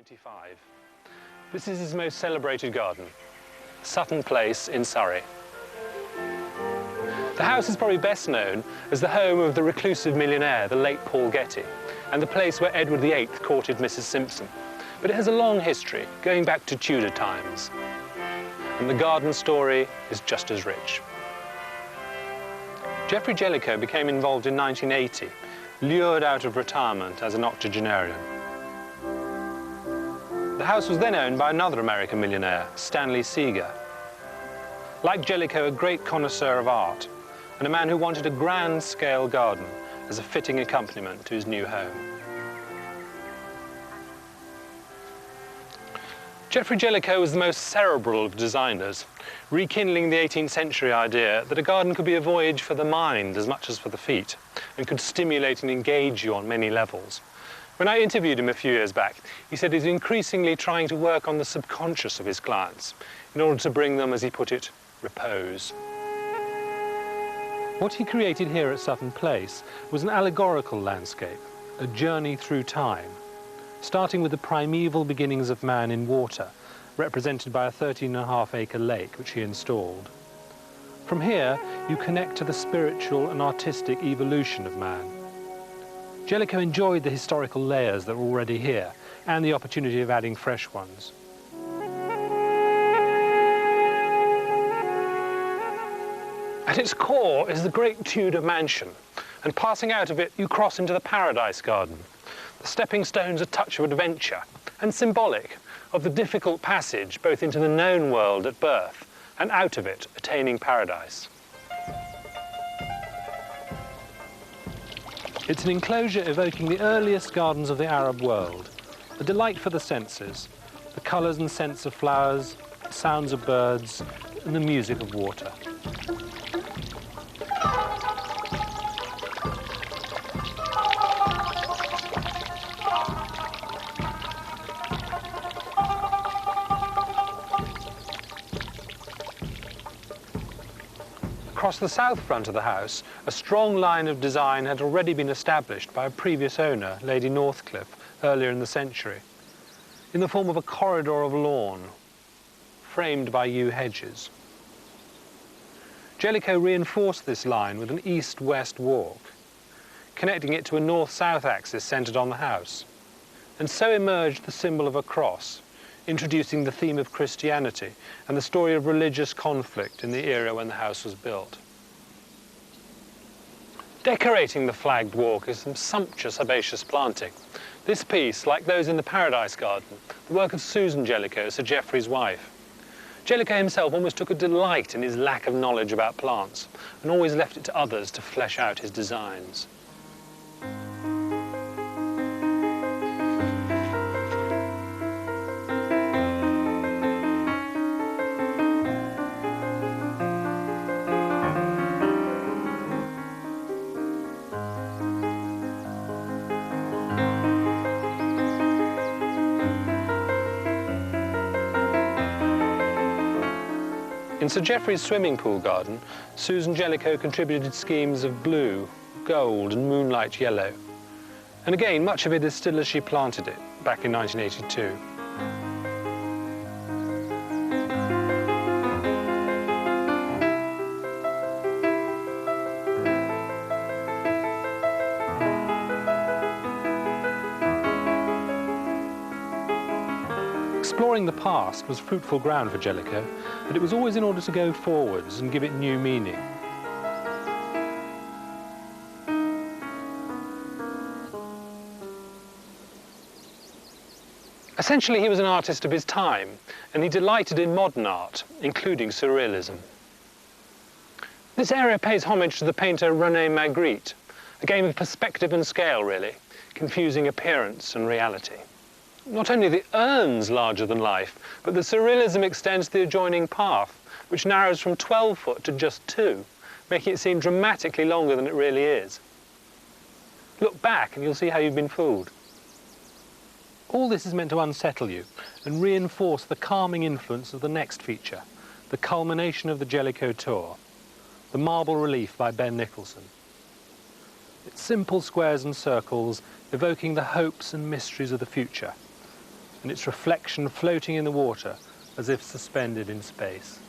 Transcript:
1895. This is his most celebrated garden, Sutton Place in Surrey. The house is probably best known as the home of the reclusive millionaire, the late Paul Getty, and the place where Edward VIII courted Mrs. Simpson. But it has a long history, going back to Tudor times. And the garden story is just as rich. Geoffrey Jellicoe became involved in 1980, lured out of retirement as an octogenarian. The house was then owned by another American millionaire, Stanley Seager. Like Jellicoe, a great connoisseur of art, and a man who wanted a grand-scale garden as a fitting accompaniment to his new home. Geoffrey Jellicoe was the most cerebral of designers, rekindling the 18th century idea that a garden could be a voyage for the mind as much as for the feet, and could stimulate and engage you on many levels. When I interviewed him a few years back, he said he's increasingly trying to work on the subconscious of his clients in order to bring them, as he put it, repose. What he created here at Sutton Place was an allegorical landscape, a journey through time, starting with the primeval beginnings of man in water, represented by a 13.5-acre lake which he installed. From here, you connect to the spiritual and artistic evolution of man. Jellicoe enjoyed the historical layers that were already here, and the opportunity of adding fresh ones. At its core is the great Tudor mansion, and passing out of it, you cross into the Paradise Garden. The stepping stone's a touch of adventure, and symbolic of the difficult passage both into the known world at birth, and out of it, attaining paradise. It's an enclosure evoking the earliest gardens of the Arab world, a delight for the senses, the colours and scents of flowers, the sounds of birds, and the music of water. Across the south front of the house, a strong line of design had already been established by a previous owner, Lady Northcliffe, earlier in the century, in the form of a corridor of lawn, framed by yew hedges. Jellicoe reinforced this line with an east-west walk, connecting it to a north-south axis centred on the house, and so emerged the symbol of a cross, introducing the theme of Christianity and the story of religious conflict in the era when the house was built. Decorating the flagged walk is some sumptuous herbaceous planting. This piece, like those in the Paradise Garden, the work of Susan Jellicoe, Sir Geoffrey's wife. Jellicoe himself almost took a delight in his lack of knowledge about plants and always left it to others to flesh out his designs. In Sir Geoffrey's swimming pool garden, Susan Jellicoe contributed schemes of blue, gold and moonlight yellow. And again, much of it is still as she planted it back in 1982. Exploring the past was fruitful ground for Jellicoe, but it was always in order to go forwards and give it new meaning. Essentially, he was an artist of his time, and he delighted in modern art, including surrealism. This area pays homage to the painter René Magritte, a game of perspective and scale, really, confusing appearance and reality. Not only the urn's larger than life, but the surrealism extends to the adjoining path, which narrows from 12 foot to just 2, making it seem dramatically longer than it really is. Look back and you'll see how you've been fooled. All this is meant to unsettle you and reinforce the calming influence of the next feature, the culmination of the Jellicoe tour, the marble relief by Ben Nicholson. It's simple squares and circles, evoking the hopes and mysteries of the future, and its reflection floating in the water as if suspended in space.